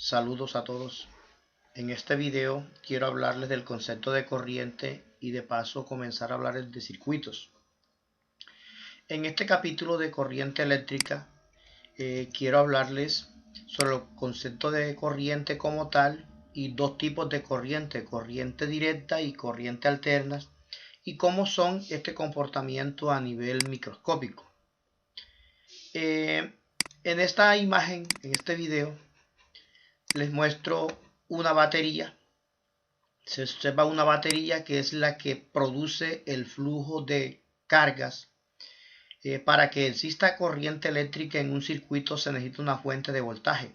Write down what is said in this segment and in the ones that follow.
Saludos a todos. En este video quiero hablarles del concepto de corriente y de paso comenzar a hablar de circuitos. En este capítulo de corriente eléctrica quiero hablarles sobre el concepto de corriente como tal y dos tipos de corriente, corriente directa y corriente alterna, y cómo son este comportamiento a nivel microscópico. En esta imagen, en este video, les muestro una batería. Se observa una batería que es la que produce el flujo de cargas. Para que exista corriente eléctrica en un circuito se necesita una fuente de voltaje.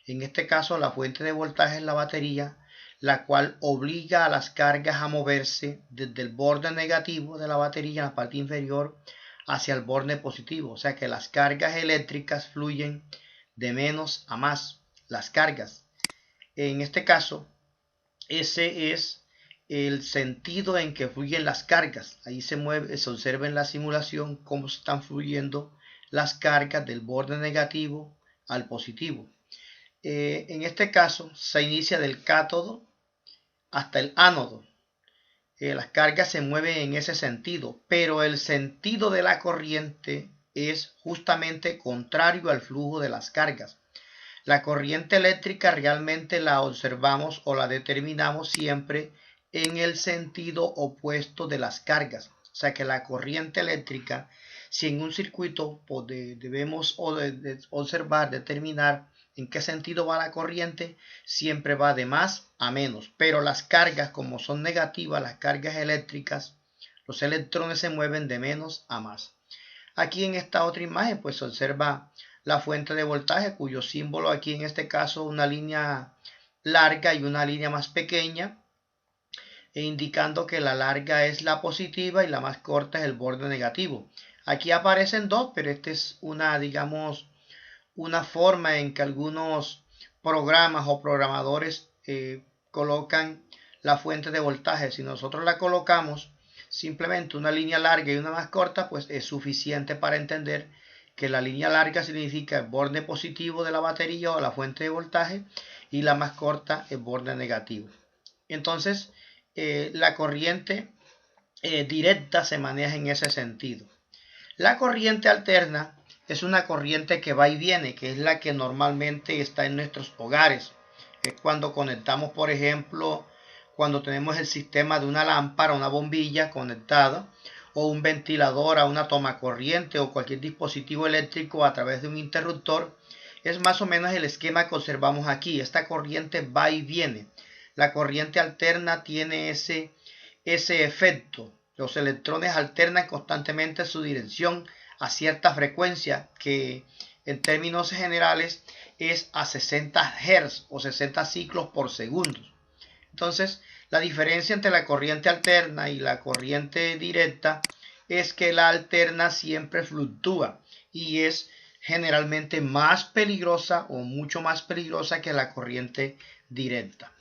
En este caso la fuente de voltaje es la batería, la cual obliga a las cargas a moverse desde el borde negativo de la batería en la parte inferior hacia el borde positivo. O sea que las cargas eléctricas fluyen de menos a más. Las cargas. En este caso, ese es el sentido en que fluyen las cargas. Ahí se observa en la simulación cómo están fluyendo las cargas del borde negativo al positivo. En este caso se inicia del cátodo hasta el ánodo. Las cargas se mueven en ese sentido, pero el sentido de la corriente es justamente contrario al flujo de las cargas. La corriente eléctrica realmente la observamos o la determinamos siempre en el sentido opuesto de las cargas. O sea que la corriente eléctrica, si en un circuito debemos observar, determinar en qué sentido va la corriente, siempre va de más a menos. Pero las cargas, como son negativas, las cargas eléctricas, los electrones se mueven de menos a más. Aquí en esta otra imagen pues se observa la fuente de voltaje, cuyo símbolo aquí en este caso una línea larga y una línea más pequeña, indicando que la larga es la positiva y la más corta es el borde negativo. Aquí aparecen dos, pero esta es una, digamos, una forma en que algunos programas o programadores colocan la fuente de voltaje. Si nosotros la colocamos simplemente una línea larga y una más corta, pues es suficiente para entender que la línea larga significa el borde positivo de la batería o la fuente de voltaje y la más corta el borde negativo. Entonces la corriente directa se maneja en ese sentido. La corriente alterna es una corriente que va y viene, que es la que normalmente está en nuestros hogares. Es cuando conectamos, por ejemplo, cuando tenemos el sistema de una lámpara, una bombilla conectada, o un ventilador a una toma corriente o cualquier dispositivo eléctrico a través de un interruptor. Es más o menos el esquema que observamos aquí. Esta corriente va y viene. La corriente alterna tiene ese efecto. Los electrones alternan constantemente su dirección a cierta frecuencia que en términos generales es a 60 Hz o 60 ciclos por segundo. Entonces, la diferencia entre la corriente alterna y la corriente directa es que la alterna siempre fluctúa y es generalmente más peligrosa o mucho más peligrosa que la corriente directa.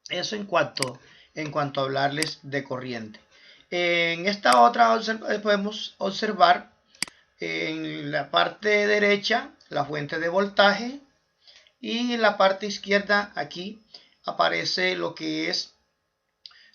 Eso en cuanto a hablarles de corriente. En esta otra podemos observar en la parte derecha la fuente de voltaje y en la parte izquierda aquí aparece lo que es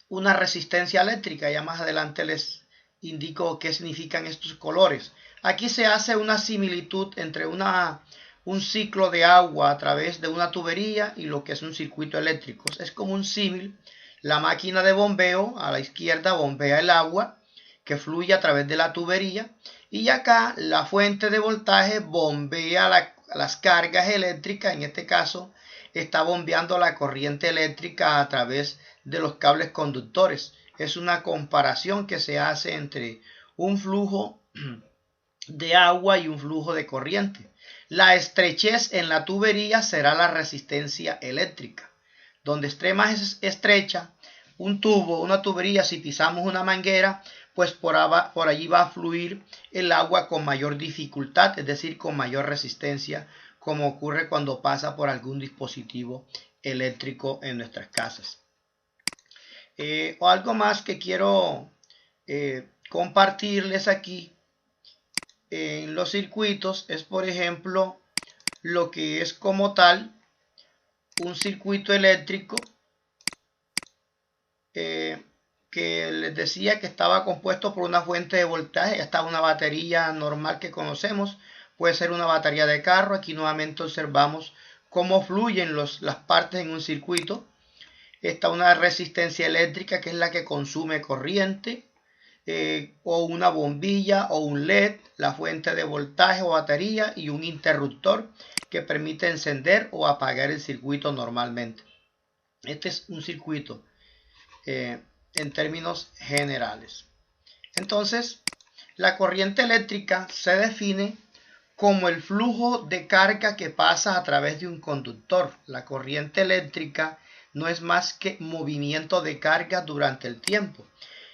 una resistencia eléctrica. Ya más adelante les indico qué significan estos colores. Aquí se hace una similitud entre un ciclo de agua a través de una tubería y lo que es un circuito eléctrico. Es como un símil. La máquina de bombeo a la izquierda bombea el agua que fluye a través de la tubería y acá la fuente de voltaje bombea las cargas eléctricas. En este caso está bombeando la corriente eléctrica a través de los cables conductores. Es una comparación que se hace entre un flujo de agua y un flujo de corriente. La estrechez en la tubería será la resistencia eléctrica. Donde esté más estrecha un tubo, una tubería, si pisamos una manguera, pues por allí va a fluir el agua con mayor dificultad, es decir, con mayor resistencia, como ocurre cuando pasa por algún dispositivo eléctrico en nuestras casas. O algo más que quiero compartirles aquí en los circuitos es, por ejemplo, lo que es como tal un circuito eléctrico que les decía que estaba compuesto por una fuente de voltaje. Ya está una batería normal que conocemos, puede ser una batería de carro. Aquí nuevamente observamos cómo fluyen las partes en un circuito. Está una resistencia eléctrica, que es la que consume corriente, o una bombilla o un LED, la fuente de voltaje o batería, y un interruptor que permite encender o apagar el circuito normalmente. Este es un circuito en términos generales. Entonces, la corriente eléctrica se define como el flujo de carga que pasa a través de un conductor. La corriente eléctrica no es más que movimiento de carga durante el tiempo.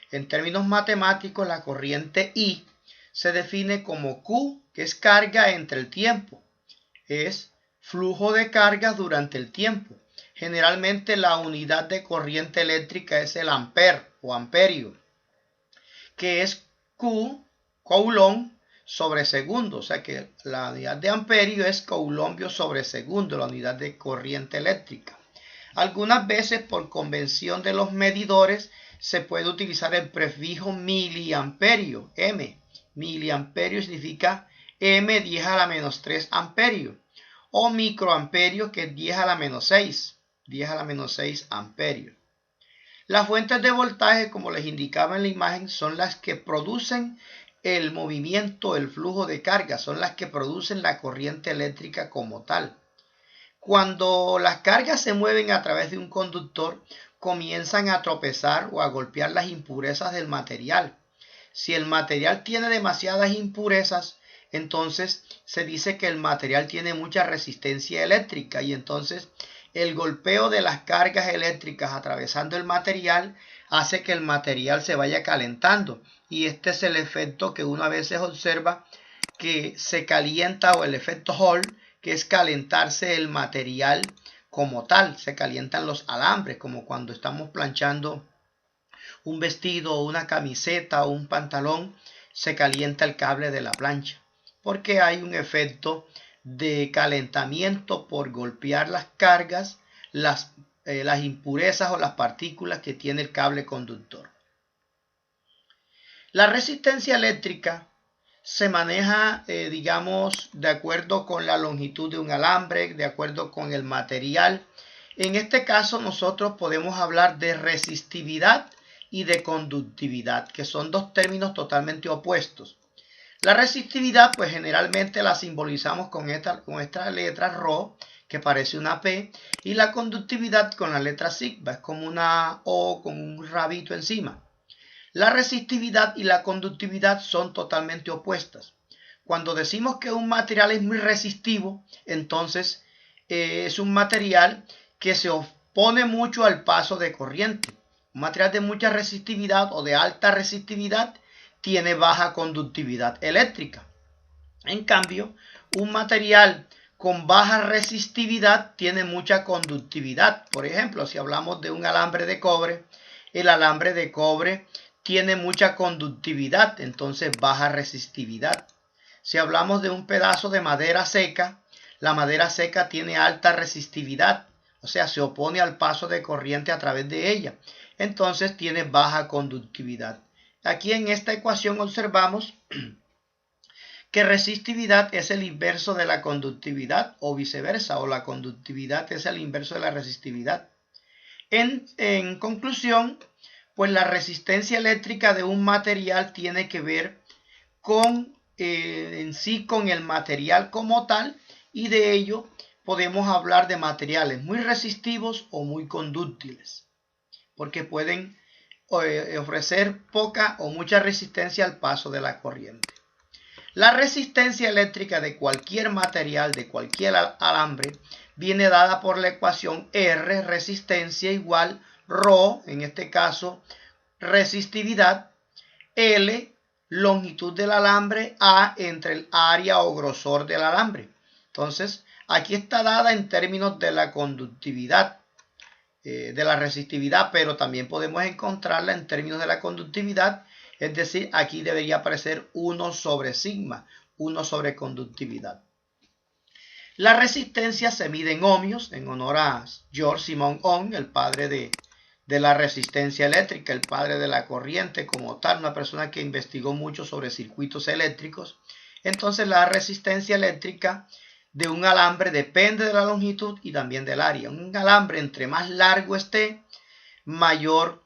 En términos matemáticos, la corriente I se define como Q, que es carga entre el tiempo. Es flujo de carga durante el tiempo. Generalmente la unidad de corriente eléctrica es el ampere o amperio, que es Q, coulomb, sobre segundo. O sea que la unidad de amperio es coulombio sobre segundo, la unidad de corriente eléctrica. Algunas veces, por convención de los medidores, se puede utilizar el prefijo miliamperio, M. Miliamperio significa M 10 a la menos 3 amperio. O microamperio, que es 10 a la menos 6. 10 a la menos 6 amperios. Las fuentes de voltaje, como les indicaba en la imagen, son las que producen el movimiento, el flujo de carga, son las que producen la corriente eléctrica como tal. Cuando las cargas se mueven a través de un conductor, comienzan a tropezar o a golpear las impurezas del material. Si el material tiene demasiadas impurezas, entonces se dice que el material tiene mucha resistencia eléctrica, y entonces el golpeo de las cargas eléctricas atravesando el material hace que el material se vaya calentando, y este es el efecto que uno a veces observa, que se calienta, o el efecto Hall, que es calentarse el material como tal. Se calientan los alambres, como cuando estamos planchando un vestido o una camiseta o un pantalón, se calienta el cable de la plancha, porque hay un efecto de calentamiento por golpear las cargas, las impurezas o las partículas que tiene el cable conductor. La resistencia eléctrica se maneja, digamos, de acuerdo con la longitud de un alambre, de acuerdo con el material. En este caso nosotros podemos hablar de resistividad y de conductividad, que son dos términos totalmente opuestos. La resistividad, pues generalmente la simbolizamos con esta letra ρ, que parece una P, y la conductividad con la letra sigma, es como una O con un rabito encima. La resistividad y la conductividad son totalmente opuestas. Cuando decimos que un material es muy resistivo, entonces es un material que se opone mucho al paso de corriente. Un material de mucha resistividad o de alta resistividad tiene baja conductividad eléctrica. En cambio, un material con baja resistividad tiene mucha conductividad. Por ejemplo, si hablamos de un alambre de cobre, el alambre de cobre tiene mucha conductividad, entonces baja resistividad. Si hablamos de un pedazo de madera seca, la madera seca tiene alta resistividad, o sea, se opone al paso de corriente a través de ella, entonces tiene baja conductividad. Aquí en esta ecuación observamos que resistividad es el inverso de la conductividad, o viceversa, o la conductividad es el inverso de la resistividad. En conclusión, pues la resistencia eléctrica de un material tiene que ver con en sí con el material como tal, y de ello podemos hablar de materiales muy resistivos o muy conductibles, porque pueden ofrecer poca o mucha resistencia al paso de la corriente. La resistencia eléctrica de cualquier material, de cualquier alambre, viene dada por la ecuación R, resistencia igual ρ, en este caso resistividad, L, longitud del alambre, A, entre el área o grosor del alambre. Entonces, aquí está dada en términos de la conductividad, de la resistividad, pero también podemos encontrarla en términos de la conductividad, es decir, aquí debería aparecer 1 sobre sigma, 1 sobre conductividad. La resistencia se mide en ohmios, en honor a George Simon Ohm, el padre de la resistencia eléctrica, el padre de la corriente como tal, una persona que investigó mucho sobre circuitos eléctricos. Entonces la resistencia eléctrica de un alambre depende de la longitud y también del área. Un alambre entre más largo esté, mayor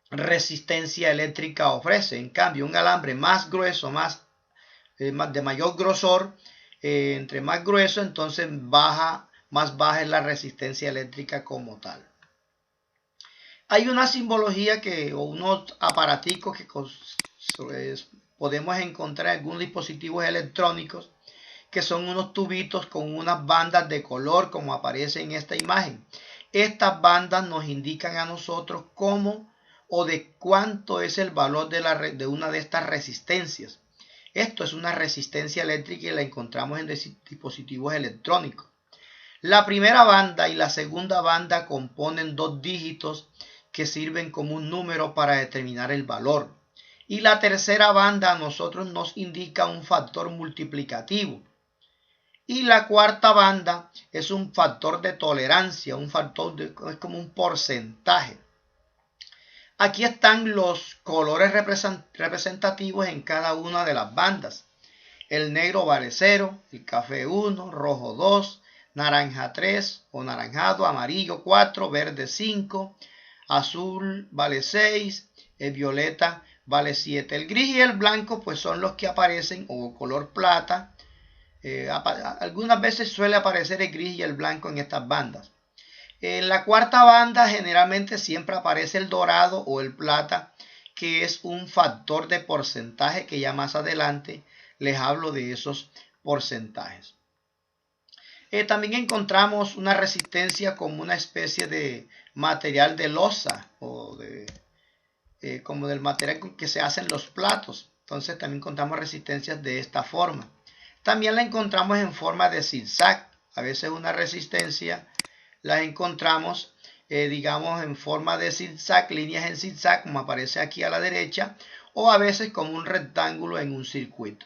resistencia eléctrica ofrece. En cambio, un alambre más grueso, de mayor grosor, entre más grueso, entonces más baja es la resistencia eléctrica como tal. Hay una simbología o unos aparaticos que podemos encontrar en algunos dispositivos electrónicos, que son unos tubitos con unas bandas de color como aparece en esta imagen. Estas bandas nos indican a nosotros cómo o de cuánto es el valor de una de estas resistencias. Esto es una resistencia eléctrica y la encontramos en dispositivos electrónicos. La primera banda y la segunda banda componen dos dígitos que sirven como un número para determinar el valor. Y la tercera banda a nosotros nos indica un factor multiplicativo. Y la cuarta banda es un factor de tolerancia, es como un porcentaje. Aquí están los colores representativos en cada una de las bandas. El negro vale 0, el café 1, rojo 2, naranja 3 o naranjado, amarillo 4, verde 5, azul vale 6, el violeta vale 7. El gris y el blanco pues son los que aparecen, o color plata. Algunas veces suele aparecer el gris y el blanco en estas bandas. En la cuarta banda generalmente siempre aparece el dorado o el plata, que es un factor de porcentaje que ya más adelante les hablo de esos porcentajes. También encontramos una resistencia como una especie de material de loza o como del material con que se hacen los platos. Entonces también encontramos resistencias de esta forma. También la encontramos en forma de zigzag. A veces una resistencia las encontramos, digamos, en forma de zigzag, líneas en zigzag, como aparece aquí a la derecha, o a veces como un rectángulo en un circuito.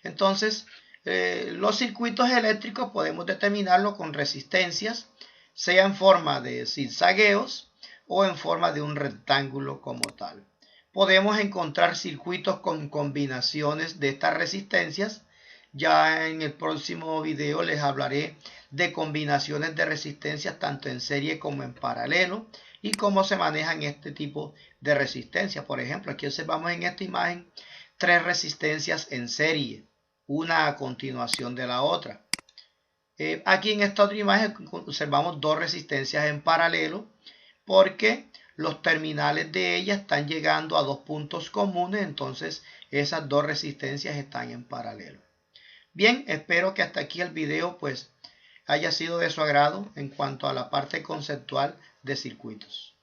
Entonces, los circuitos eléctricos podemos determinarlo con resistencias, sea en forma de zigzagueos o en forma de un rectángulo como tal. Podemos encontrar circuitos con combinaciones de estas resistencias. Ya en el próximo video les hablaré de combinaciones de resistencias tanto en serie como en paralelo y cómo se manejan este tipo de resistencias. Por ejemplo, aquí observamos en esta imagen 3 resistencias en serie, una a continuación de la otra. Aquí en esta otra imagen observamos 2 resistencias en paralelo porque los terminales de ellas están llegando a 2 puntos comunes, entonces esas 2 resistencias están en paralelo. Bien, espero que hasta aquí el video pues haya sido de su agrado en cuanto a la parte conceptual de circuitos.